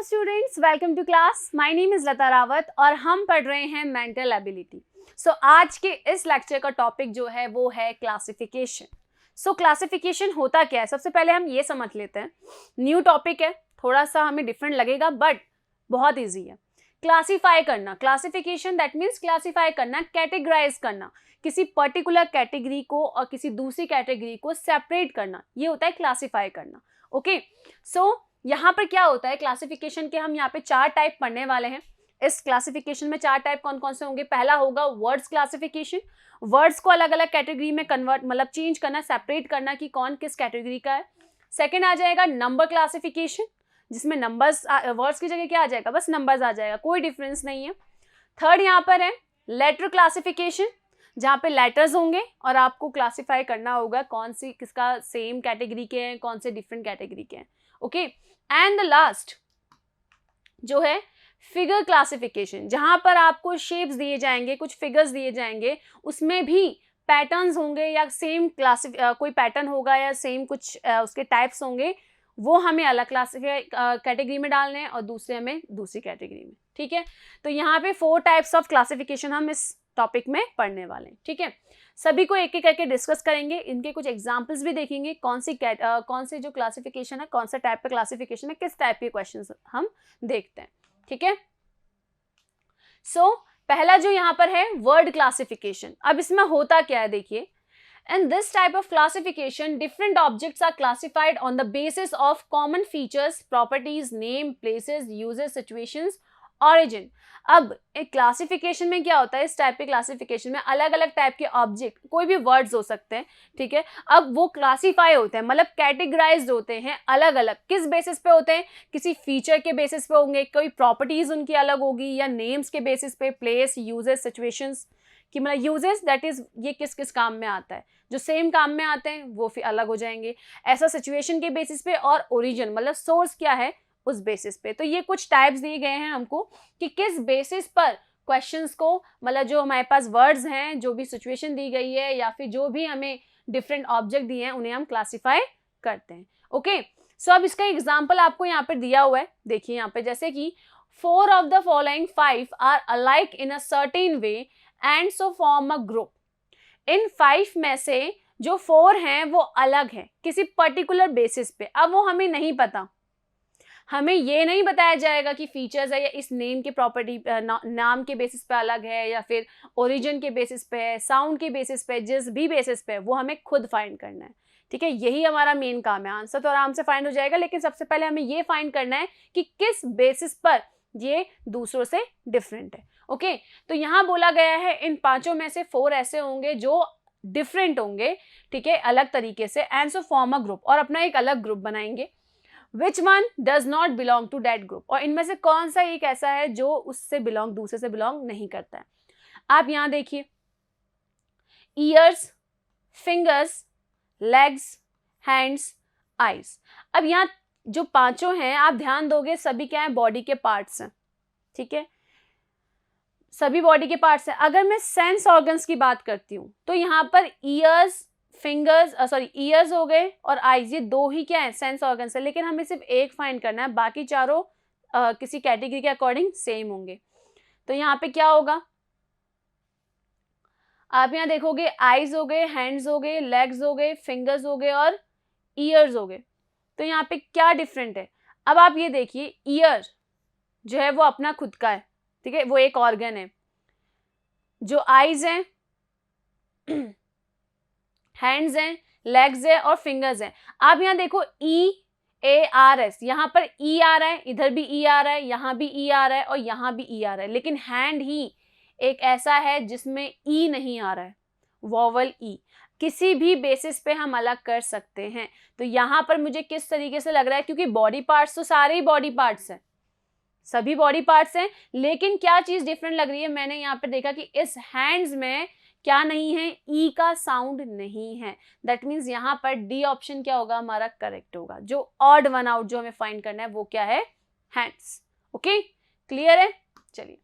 Students, welcome to class. My name is Lata Rawat और हम पढ़ रहे हैं मेंटल एबिलिटी। आज के इस लेक्चर का टॉपिक जो है वो है क्लासिफिकेशन। क्लासिफिकेशन होता क्या है, सबसे पहले हम ये समझ लेते हैं। न्यू टॉपिक है, थोड़ा सा हमें डिफरेंट लगेगा बट बहुत ईजी है। क्लासीफाई करना, क्लासिफिकेशन दैट मीन्स क्लासीफाई करना, कैटेगराइज करना, किसी पर्टिकुलर कैटेगरी को और किसी दूसरी कैटेगरी को सेपरेट करना, ये होता है क्लासीफाई करना। ओके, यहाँ पर क्या होता है क्लासिफिकेशन के, हम यहाँ पे 4 टाइप पढ़ने वाले हैं। इस क्लासिफिकेशन में 4 टाइप कौन कौन से होंगे। पहला होगा वर्ड्स क्लासिफिकेशन, वर्ड्स को अलग अलग कैटेगरी में कन्वर्ट मतलब चेंज करना, सेपरेट करना कि कौन किस कैटेगरी का है। सेकेंड आ जाएगा नंबर क्लासिफिकेशन, जिसमें नंबर्स वर्ड्स की जगह क्या आ जाएगा, बस नंबर्स आ जाएगा, कोई डिफरेंस नहीं है। थर्ड यहाँ पर है लेटर क्लासिफिकेशन, जहाँ पे लेटर्स होंगे और आपको क्लासीफाई करना होगा कौन सी किसका सेम कैटेगरी के हैं, कौन से डिफरेंट कैटेगरी के हैं। ओके, एंड द लास्ट जो है फिगर क्लासिफिकेशन, जहां पर आपको शेप्स दिए जाएंगे, कुछ फिगर्स दिए जाएंगे, उसमें भी पैटर्न्स होंगे या सेम कोई पैटर्न होगा या सेम कुछ उसके टाइप्स होंगे, वो हमें अलग क्लासिफाई कैटेगरी में डालने हैं और दूसरे हमें दूसरी कैटेगरी में। ठीक है, तो यहाँ पे 4 टाइप्स ऑफ क्लासिफिकेशन हम इस टॉपिक में पढ़ने वाले हैं। ठीक है, सभी को एक एक करके डिस्कस करेंगे, इनके कुछ एग्जांपल्स भी देखेंगे, कौन से जो क्लासिफिकेशन है, कौन सा टाइप का क्लासिफिकेशन है, किस टाइप के क्वेश्चंस हम देखते हैं। ठीक है, पहला जो यहाँ पर है वर्ड क्लासिफिकेशन। अब इसमें होता क्या है देखिए, in this type of classification different objects are classified on the basis of common features, properties, name, places, uses, situations, origin। अब एक क्लासिफिकेशन में क्या होता है, इस टाइप के क्लासिफिकेशन में अलग अलग टाइप के ऑब्जेक्ट, कोई भी वर्ड्स हो सकते हैं, ठीक है, अब वो क्लासीफाई होते हैं, मतलब कैटेगराइज्ड होते हैं अलग अलग। किस बेसिस पे होते हैं, किसी फीचर के बेसिस पे होंगे, कोई प्रॉपर्टीज उनकी अलग होगी, या नेम्स के बेसिस पे, प्लेस, यूजेस, सिचुएशंस कि मतलब यूजेस दैट इज ये किस किस काम में आता है, जो सेम काम में आते हैं वो फिर अलग हो जाएंगे। ऐसा सिचुएशन के बेसिस पे, और ओरिजिन मतलब सोर्स क्या है उस बेसिस पे। तो ये कुछ टाइप्स दिए गए हैं हमको कि किस बेसिस पर क्वेश्चंस को, मतलब जो हमारे पास वर्ड्स हैं, जो भी सिचुएशन दी गई है या फिर जो भी हमें डिफरेंट ऑब्जेक्ट दिए हैं, उन्हें हम क्लासीफाई करते हैं। ओके, अब इसका एग्जाम्पल आपको यहाँ पे दिया हुआ है, देखिए यहाँ पे, जैसे कि 4 of the following 5 are alike in a certain way and so form a group। इन 5 में से जो 4 हैं वो अलग हैं किसी पर्टिकुलर बेसिस पे। अब वो हमें नहीं पता, हमें ये नहीं बताया जाएगा कि फीचर्स है या इस नेम के प्रॉपर्टी नाम के बेसिस पे अलग है, या फिर ओरिजिन के बेसिस पे है, साउंड के बेसिस पे, जिस भी बेसिस पे, वो हमें खुद फाइंड करना है। ठीक है, यही हमारा मेन काम है। आंसर तो आराम से फाइंड हो जाएगा, लेकिन सबसे पहले हमें ये फाइंड करना है कि किस बेसिस पर ये दूसरों से डिफरेंट है। ओके, तो यहाँ बोला गया है इन 5 में से 4 ऐसे होंगे जो डिफरेंट होंगे, ठीक है, अलग तरीके से, and so form a group, और अपना एक अलग ग्रुप बनाएंगे। Which one does not belong to that group, और इनमें से कौन सा एक ऐसा है जो उससे बिलोंग, दूसरे से बिलोंग नहीं करता है। आप यहाँ देखिए, years, fingers, legs, hands, eyes. अब यहाँ जो 5 हैं, आप ध्यान दोगे सभी क्या है, बॉडी के पार्ट्स हैं। ठीक है, सभी बॉडी के पार्ट्स हैं। अगर मैं सेंस ऑर्गन्स की बात करती हूँ तो यहाँ पर ईयर्स, फिंगर्स, ईयर्स हो गए और आईज, ये 2 ही क्या है, सेंस ऑर्गन्स है, लेकिन हमें सिर्फ एक फाइंड करना है, बाकी चारों किसी कैटेगरी के अकॉर्डिंग सेम होंगे। तो यहाँ पे क्या होगा, आप यहाँ देखोगे आईज हो गए, हैंड्स हो गए, लेग्स हो गए, फिंगर्स हो गए और ईयर्स हो गए। तो यहाँ पे क्या डिफरेंट है, अब आप ये देखिए, ईयर जो है वो अपना खुद का है, ठीक है, वो एक ऑर्गन है। जो आईज हैं, हैंड्स हैं, लेग्स है और फिंगर्स हैं। आप यहाँ देखो EARS, यहाँ पर ई आ रहा है, इधर भी ई आ रहा है, यहाँ भी ई आ रहा है और यहाँ भी ई आ रहा है, लेकिन हैंड ही एक ऐसा है जिसमें ई नहीं आ रहा है, वॉवल ई। किसी भी बेसिस पे हम अलग कर सकते हैं। तो यहाँ पर मुझे किस तरीके से लग रहा है, क्योंकि बॉडी पार्ट्स तो सारे ही बॉडी पार्ट्स हैं, सभी बॉडी पार्ट्स हैं, लेकिन क्या चीज डिफरेंट लग रही है, मैंने यहाँ पर देखा कि इस हैंड्स में क्या नहीं है, ई का साउंड नहीं है। दैट मीन्स यहाँ पर डी ऑप्शन क्या होगा, हमारा करेक्ट होगा। जो ऑड वन आउट जो हमें फाइंड करना है वो क्या है, हैंड्स। ओके, क्लियर है। चलिए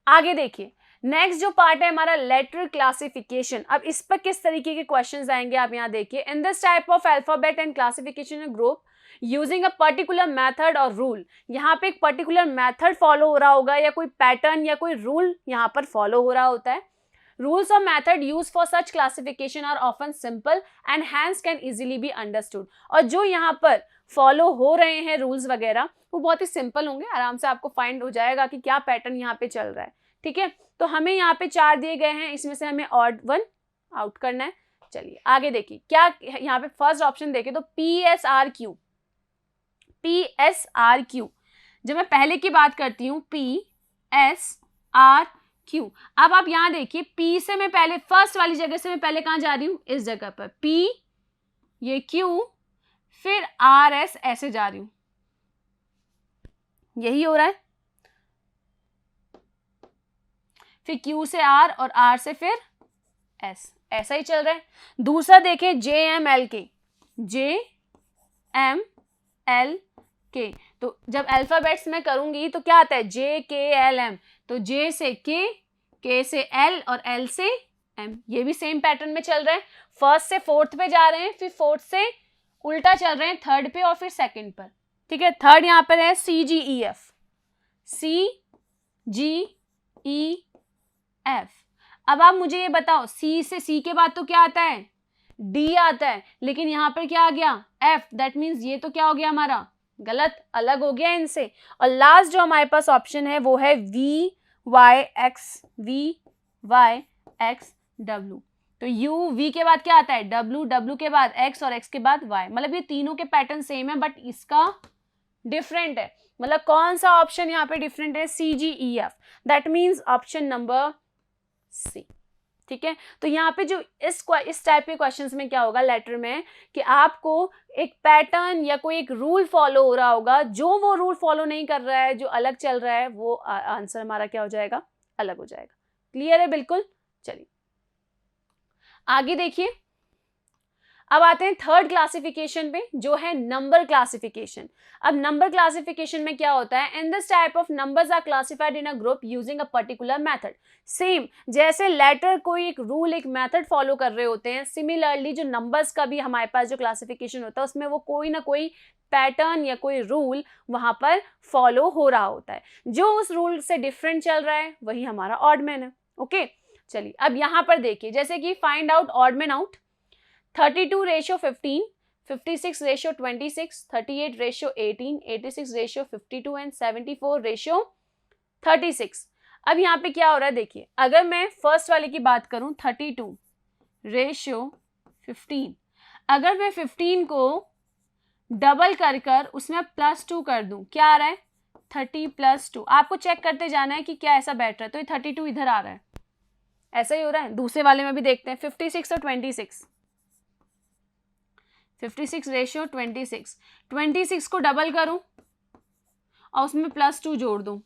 आगे देखिए, नेक्स्ट जो पार्ट है हमारा लेटर क्लासिफिकेशन। अब इस पर किस तरीके के क्वेश्चंस आएंगे, आप यहाँ देखिए, इन this type of alphabet and classification group using a particular method और रूल, यहाँ पे एक पर्टिकुलर मेथड फॉलो हो रहा होगा या कोई पैटर्न या कोई रूल यहाँ पर फॉलो हो रहा होता है. Rules or method used for such classification are often simple and hence can easily be understood. और जो यहाँ पर फॉलो हो रहे हैं रूल्स वगैरह वो बहुत ही सिंपल होंगे, आराम से आपको फाइंड हो जाएगा कि क्या पैटर्न यहाँ पे चल रहा है. ठीक है, तो हमें यहाँ पे 4 दिए गए हैं, इसमें से हमें ऑड 1 आउट करना है. चलिए आगे देखिए क्या यहाँ पे फर्स्ट ऑप्शन देखें तो PSRQ. PSRQ जब मैं पहले की बात करती हूँ PSRQ. अब आप यहाँ देखिए P से मैं पहले फर्स्ट वाली जगह से मैं पहले कहाँ जा रही हूँ, इस जगह पर P, ये Q, फिर RS ऐसे जा रही हूँ. यही हो रहा है. फिर Q से R और R से फिर S, ऐसा ही चल रहा है. दूसरा देखें JMLK. JMLK तो जब अल्फाबेट्स में करूंगी तो क्या आता है JKLM. तो J से K से L और L से M. ये भी सेम पैटर्न में चल रहा है. फर्स्ट से फोर्थ पे जा रहे हैं, फिर फोर्थ से उल्टा चल रहे हैं थर्ड पे और फिर सेकंड पर. ठीक है, थर्ड यहाँ पर है CGEF. CGEF. अब आप मुझे ये बताओ C से C के बाद तो क्या आता है, D आता है, लेकिन यहाँ पर क्या आ गया F. दैट मीन्स ये तो क्या हो गया हमारा गलत, अलग हो गया इनसे. और लास्ट जो हमारे पास ऑप्शन है वो है VYX W. तो U V के बाद क्या आता है W, W के बाद X और X के बाद Y. मतलब ये तीनों के पैटर्न सेम है बट इसका डिफरेंट है. मतलब कौन सा ऑप्शन यहाँ पे डिफरेंट है, CGEF. That means option number C. ठीक है, तो यहाँ पे जो इस टाइप के क्वेश्चंस में क्या होगा लेटर में कि आपको एक पैटर्न या कोई एक रूल फॉलो हो रहा होगा, जो वो रूल फॉलो नहीं कर रहा है, जो अलग चल रहा है, वो आंसर हमारा क्या हो जाएगा, अलग हो जाएगा. क्लियर है बिल्कुल. चलिए आगे देखिए. अब आते हैं थर्ड क्लासिफिकेशन पे जो है नंबर क्लासिफिकेशन. अब नंबर क्लासिफिकेशन में क्या होता है, in this type of numbers are classified in a group using a particular method. Same जैसे लेटर कोई एक रूल एक मेथड फॉलो कर रहे होते हैं, सिमिलरली जो नंबर्स का भी हमारे पास जो क्लासिफिकेशन होता है उसमें वो कोई ना कोई पैटर्न या कोई रूल वहां पर फॉलो हो रहा होता है. जो उस रूल से डिफरेंट चल रहा है वही हमारा ऑड मैन है. ओके चलिए अब यहाँ पर देखिए जैसे कि find out odd man out. 32 ratio 15, 56 ratio 26, 38 ratio 18, 86 ratio 52 and 74 ratio 36. अब यहाँ पे क्या हो रहा है देखिए, अगर मैं फर्स्ट वाले की बात करूं 32 रेशियो 15, अगर मैं 15 को डबल कर उसमें +2 कर दूं, क्या आ रहा है 30 + 2. आपको चेक करते जाना है कि क्या ऐसा बैठ रहा है. तो ये 32 इधर आ रहा है, ऐसा ही हो रहा है. दूसरे वाले में भी देखते हैं 56 और 26, 56 रेशियो 26, 26 को डबल करूं और उसमें +2 जोड़ दूं,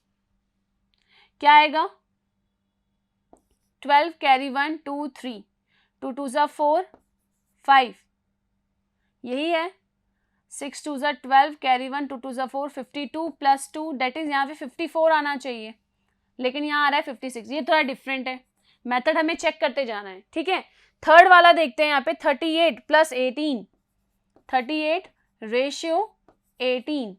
क्या आएगा 12 कैरी 1 2 3, 2 2 ज़ा 4 5, यही है 6 2 ज़ा 12 कैरी 1 2 2 ज़ा 4, 52 + 2 दैट इज यहाँ पे 54 आना चाहिए, लेकिन यहाँ आ रहा है 56. ये थोड़ा डिफरेंट है, मेथड हमें चेक करते जाना है. ठीक है, थर्ड वाला देखते हैं यहाँ पे 38 + 18, 38 रेशियो 18,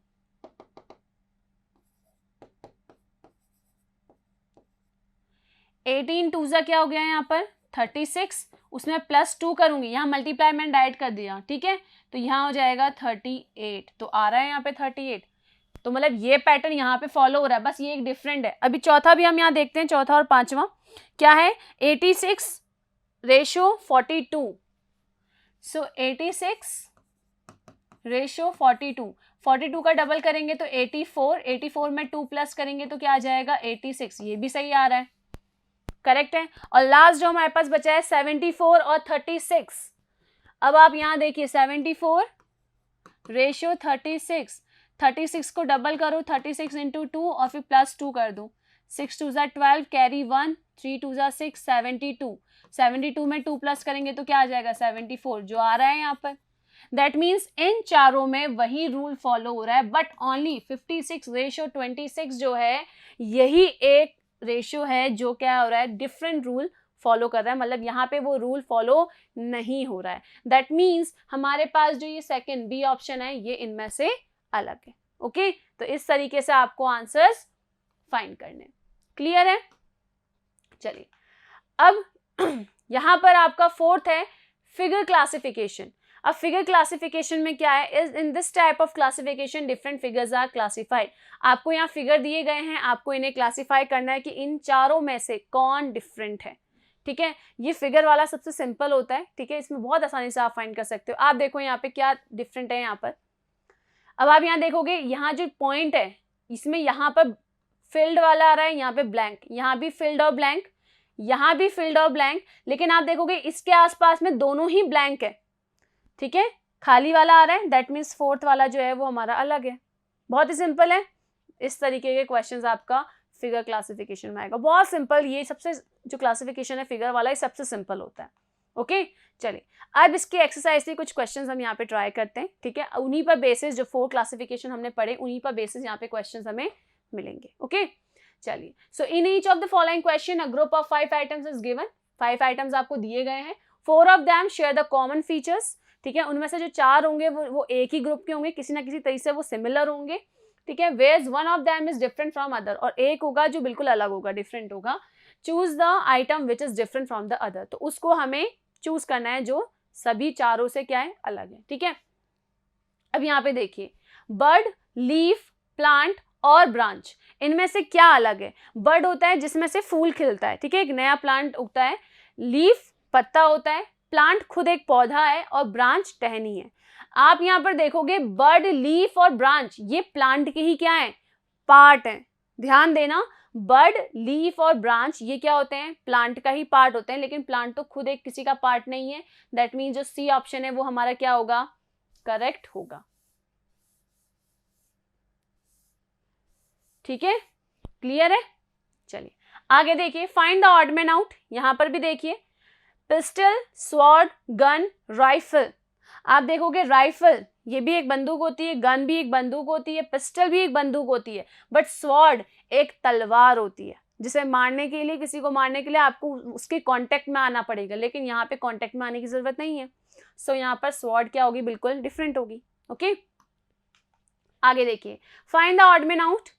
18 2 ज़ा क्या हो गया यहाँ पर 36, उसमें +2 करूंगी, यहाँ मल्टीप्लाई मैंने डायरेक्ट कर दिया. ठीक है, तो यहाँ हो जाएगा 38, तो आ रहा है यहाँ पे 38. तो मतलब ये पैटर्न यहाँ पे फॉलो हो रहा है, बस ये एक डिफरेंट है. अभी चौथा भी हम यहाँ देखते हैं, चौथा और पांचवा क्या है 86 रेशियो 42. सो 86 रेशियो 42, 42 का डबल करेंगे तो 84, 84 में 2 प्लस करेंगे तो क्या आ जाएगा 86. ये भी सही आ रहा है, करेक्ट है. और लास्ट जो हमारे पास बचा है 74 और 36. अब आप यहाँ देखिए 74 रेशियो 36, 36 को डबल करो 36 इंटू 2 और फिर +2 कर दो, 6 2 ज़ा 12 कैरी 1, 3 2 ज़ा 6, 72, 72 में 2 प्लस करेंगे तो क्या आ जाएगा 74, जो आ रहा है यहाँ पर. दैट मीन्स इन चारों में वही रूल फॉलो हो रहा है, बट ओनली 56 रेशियो 26 जो है यही एक रेशियो है जो क्या हो रहा है डिफरेंट रूल फॉलो कर रहा है, मतलब यहाँ पे वो रूल फॉलो नहीं हो रहा है। दैट मीन्स हमारे पास जो ये सेकंड बी ऑप्शन है ये इनमें से अलग है। ओके, तो इस तरीके से आपको आंसर्स फाइंड करने। क्लियर है? चलिए अब यहाँ पर आपका फोर्थ है फिगर क्लासिफिकेशन। अब फिगर क्लासिफिकेशन में क्या है, is in this type of classification different figures are classified. आपको यहाँ फिगर दिए गए हैं, आपको इन्हें क्लासिफाई करना है कि इन चारों में से कौन डिफरेंट है। ठीक है, ये फिगर वाला सबसे सिंपल होता है। ठीक है, इसमें बहुत आसानी से आप फाइंड कर सकते हो। आप देखो यहाँ पे क्या डिफरेंट है यहाँ पर। अब आप यहाँ देखोगे, यहाँ जो पॉइंट है इसमें यहाँ पर फिल्ड वाला आ रहा है, यहाँ पे ब्लैंक, यहाँ भी फिल्ड और ब्लैंक, यहाँ भी फिल्ड और ब्लैंक, लेकिन आप देखोगे इसके आसपास में दोनों ही ब्लैंक है। ठीक है, खाली वाला आ रहा है, दैट मीन्स फोर्थ वाला जो है वो हमारा अलग है। बहुत ही सिंपल है। इस तरीके के क्वेश्चंस आपका फिगर क्लासिफिकेशन में आएगा। बहुत सिंपल, ये सबसे जो क्लासिफिकेशन है फिगर वाला, ये सबसे सिंपल होता है। ओके, चलिए अब इसकी एक्सरसाइज से कुछ क्वेश्चंस हम यहाँ पे ट्राई करते हैं। ठीक है, उन्हीं पर बेसिस जो 4 क्लासिफिकेशन हमने पढ़े उन्हीं पर बेसिस यहाँ पे क्वेश्चंस हमें मिलेंगे। ओके, चलिए so in each of the following question a group of 5 items is given. 5 items आपको दिए गए हैं। 4 of them share the common features. ठीक है, उनमें से जो 4 होंगे वो एक ही ग्रुप के होंगे, किसी ना किसी तरीके से वो सिमिलर होंगे। ठीक है, where's one of them is different from other, और एक होगा जो बिल्कुल अलग होगा, डिफरेंट होगा। Choose the item which is different from the other, तो उसको हमें चूज करना है जो सभी चारों से क्या है, अलग है। ठीक है, अब यहाँ पे देखिए, बर्ड, लीफ, प्लांट और ब्रांच, इनमें से क्या अलग है। बर्ड होता है जिसमें से फूल खिलता है। ठीक है, एक नया प्लांट उगता है। लीफ पत्ता होता है, प्लांट खुद एक पौधा है, और ब्रांच टहनी है। आप यहाँ पर देखोगे बर्ड, लीफ और ब्रांच ये प्लांट के ही क्या है, पार्ट हैं। ध्यान देना, बर्ड, लीफ और ब्रांच ये क्या होते हैं, प्लांट का ही पार्ट होते हैं, लेकिन प्लांट तो खुद एक किसी का पार्ट नहीं है। दैट मीन्स जो सी ऑप्शन है वो हमारा क्या होगा, करेक्ट होगा। ठीक है, क्लियर है? चलिए आगे देखिए, find the odd man out. यहां पर भी देखिए, पिस्टल, स्वॉर्ड, गन, राइफल। आप देखोगे राइफल ये भी एक बंदूक होती है, गन भी एक बंदूक होती है, पिस्टल भी एक बंदूक होती है, बट स्वॉर्ड एक तलवार होती है जिसे मारने के लिए, किसी को मारने के लिए आपको उसके कांटेक्ट में आना पड़ेगा, लेकिन यहाँ पे कांटेक्ट में आने की जरूरत नहीं है। सो यहाँ पर स्वॉर्ड क्या होगी, बिल्कुल डिफरेंट होगी। ओके, आगे देखिए, find the odd man out.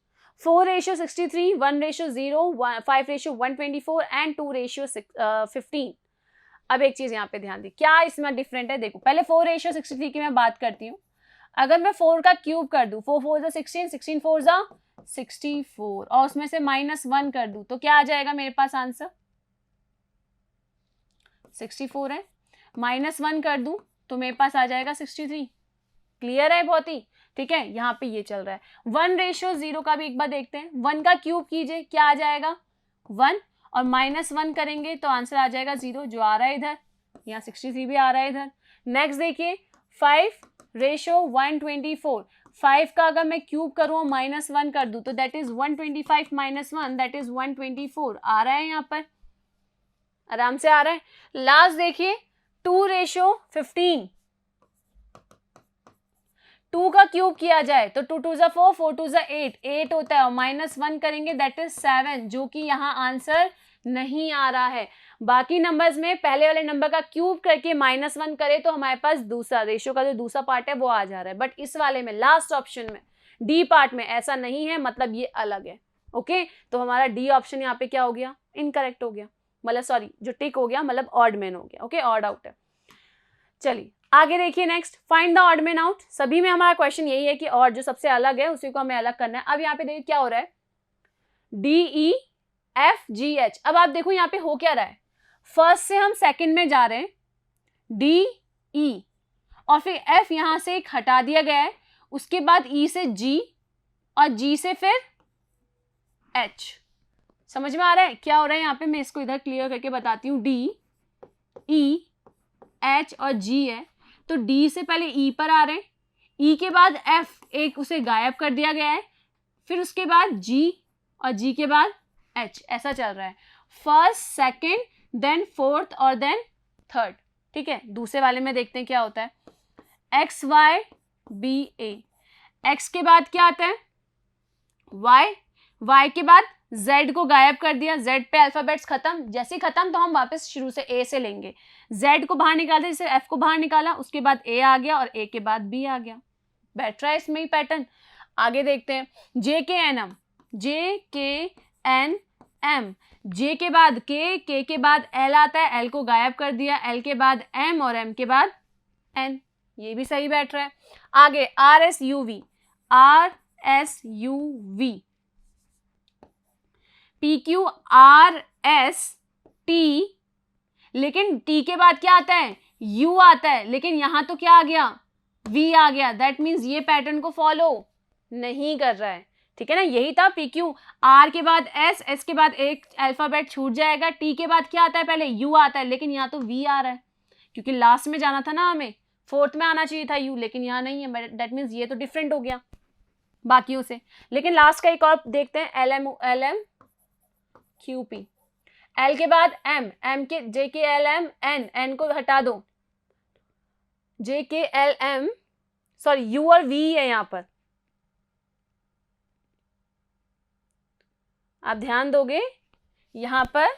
4:63, 1:0, 5:124 and 2:15। अब एक चीज यहाँ पे ध्यान दी, क्या इसमें डिफरेंट है। देखो पहले 4:63 की मैं बात करती हूँ। अगर मैं 4 का क्यूब कर दूं, 4 4 जा 16, 16 4 जा 64, और उसमें से -1 कर दूं, तो क्या आ जाएगा मेरे पास आंसर, 64 है। -1 कर दूं तो मेरे पास आ जाएगा 63। क्लियर है बहुत ही। ठीक है, यहाँ पे ये चल रहा है। 1:0 का भी एक बार देखते हैं। 1 का क्यूब कीजिए, क्या आ जाएगा 1, और -1 करेंगे तो आंसर आ जाएगा 0, जो आ रहा है इधर। यहाँ 63 भी आ रहा है इधर। नेक्स्ट देखिए, 5:124। 5 का अगर मैं क्यूब करूँ -1 कर दूं तो दैट इज 125 -1 दैट इज 124। आ रहा है यहाँ पर, आराम से आ रहा है। लास्ट देखिए, 2:15। 2 का क्यूब किया जाए तो 2 2 जा 4, 4 2 जा 8, 8 होता है, और -1 करेंगे दैट इज 7, जो कि यहाँ आंसर नहीं आ रहा है। बाकी नंबर्स में पहले वाले नंबर का क्यूब करके -1 करे तो हमारे पास दूसरा रेशियो का जो दूसरा पार्ट है वो आ जा रहा है, बट इस वाले में लास्ट ऑप्शन में डी पार्ट में ऐसा नहीं है, मतलब ये अलग है। ओके, तो हमारा डी ऑप्शन यहाँ पे क्या हो गया, इनकरेक्ट हो गया, मतलब सॉरी जो टिक हो गया मतलब ऑड मैन हो गया। ओके, ऑड आउट है। चलिए आगे देखिए, next find the odd man out. सभी में हमारा क्वेश्चन यही है कि और जो सबसे अलग है उसी को हमें अलग करना है। अब यहाँ पे देखिए क्या हो रहा है, DEFGH। अब आप देखो यहाँ पे हो क्या रहा है, फर्स्ट से हम सेकंड में जा रहे हैं, DE, और फिर F यहाँ से एक हटा दिया गया है, उसके बाद E से G, और G से फिर H। समझ में आ रहा है क्या हो रहा है यहाँ पे, मैं इसको इधर क्लियर करके बताती हूँ। DE, H और G है, तो D से पहले E पर आ रहे हैं, E के बाद F एक उसे गायब कर दिया गया है, फिर उसके बाद G, और G के बाद H, ऐसा चल रहा है। फर्स्ट, सेकंड, देन फोर्थ और देन थर्ड। ठीक है, दूसरे वाले में देखते हैं क्या होता है। XYBA, X के बाद क्या आता है Y, Y के बाद Z को गायब कर दिया, Z पे अल्फाबेट्स खत्म, जैसे ही खत्म तो हम वापस शुरू से A से लेंगे, Z को बाहर निकाल दिया, जैसे F को बाहर निकाला, उसके बाद A आ गया और A के बाद B आ गया। बैठ रहा है इसमें ही पैटर्न। आगे देखते हैं, JKNM, JKNM, J के बाद K के बाद L आता है, L को गायब कर दिया, L के बाद M और M के बाद N, ये भी सही बैठ रहा है। आगे RSUV, RSUV, PQRST, लेकिन T के बाद क्या आता है, U आता है, लेकिन यहां तो क्या आ गया, V आ गया। दैट मीन्स ये पैटर्न को फॉलो नहीं कर रहा है, ठीक है ना। यही था PQ, R के बाद S, S के बाद एक अल्फाबेट छूट जाएगा, T के बाद क्या आता है, पहले U आता है, लेकिन यहाँ तो V आ रहा है, क्योंकि लास्ट में जाना था ना, हमें फोर्थ में आना चाहिए था U, लेकिन यहाँ नहीं है। दैट मीन्स ये तो डिफरेंट हो गया बाकियों से। लेकिन लास्ट का एक और देखते हैं, LMQP, L के बाद M, M के JKLM N, N को हटा दो, JKLM, सॉरी U और V है यहाँ पर, आप ध्यान दोगे यहाँ पर,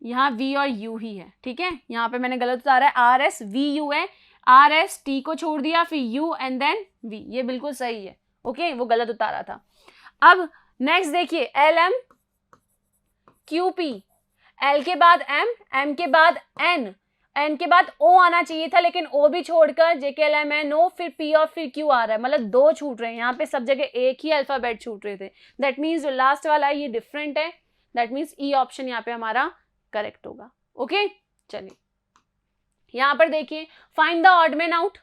यहाँ V और U ही है, ठीक है। यहाँ पे मैंने गलत उतारा है, RSVU है, RST को छोड़ दिया, फिर U एंड देन V, ये बिल्कुल सही है, ओके, वो गलत उतारा था। अब नेक्स्ट देखिए, LMQP, L के बाद M, M के बाद N, N के बाद O आना चाहिए था, लेकिन O भी छोड़कर JKLM N O, फिर P और फिर Q आ रहा है, मतलब दो छूट रहे हैं यहाँ पे, सब जगह एक ही अल्फाबेट छूट रहे थे। दैट मीन्स जो लास्ट वाला है ये डिफरेंट है, दैट मीन्स E ऑप्शन यहाँ पे हमारा करेक्ट होगा, ओके। चलिए यहाँ पर देखिए, find the odd man out.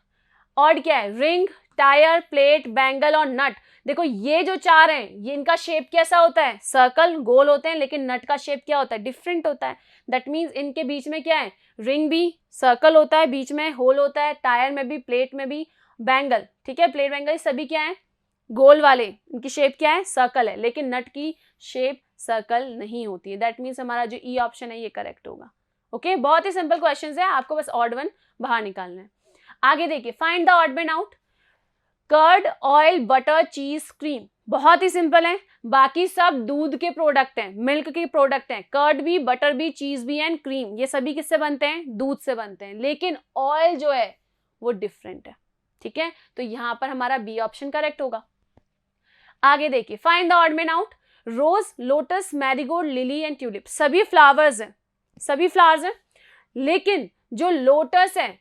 Odd क्या है, रिंग, टायर, प्लेट, बैंगल और नट। देखो ये जो चार हैं, ये इनका शेप कैसा होता है, सर्कल, गोल होते हैं, लेकिन नट का शेप क्या होता है, डिफरेंट होता है। दैट मीन्स इनके बीच में क्या है, रिंग भी सर्कल होता है, बीच में होल होता है, टायर में भी, प्लेट में भी, बैंगल, ठीक है, प्लेट बैंगल सभी क्या है, गोल वाले, इनकी शेप क्या है, सर्कल है, लेकिन नट की शेप सर्कल नहीं होती है। दैट मीन्स हमारा जो ई ऑप्शन है ये करेक्ट होगा, ओके। बहुत ही सिंपल क्वेश्चन है, आपको बस ऑड वन बाहर निकालना है। आगे देखिए, find the odd man out. Curd, oil, butter, cheese, cream, बहुत ही सिंपल है, बाकी सब दूध के प्रोडक्ट हैं, मिल्क के प्रोडक्ट हैं। कर्ड भी, बटर भी, चीज भी एंड क्रीम, ये सभी किससे बनते हैं, दूध से बनते हैं, लेकिन ऑयल जो है वो डिफरेंट है, ठीक है। तो यहां पर हमारा बी ऑप्शन करेक्ट होगा। आगे देखिए, find the odd man out. Rose, lotus, marigold, lily and tulip, सभी फ्लावर्स हैं, सभी फ्लावर्स हैं, लेकिन जो लोटस है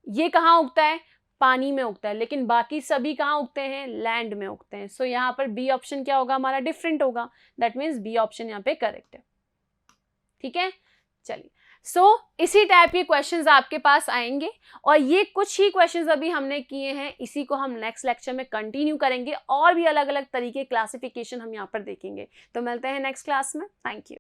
ये कहाँ उगता है, पानी में उगता है, लेकिन बाकी सभी कहाँ उगते हैं, लैंड में उगते हैं। सो यहाँ पर बी ऑप्शन क्या होगा, हमारा डिफरेंट होगा। दैट मीन्स बी ऑप्शन यहाँ पे करेक्ट है, ठीक है। चलिए, सो इसी टाइप के क्वेश्चंस आपके पास आएंगे, और ये कुछ ही क्वेश्चंस अभी हमने किए हैं, इसी को हम नेक्स्ट लेक्चर में कंटिन्यू करेंगे, और भी अलग अलग तरीके क्लासिफिकेशन हम यहाँ पर देखेंगे। तो मिलते हैं नेक्स्ट क्लास में, थैंक यू।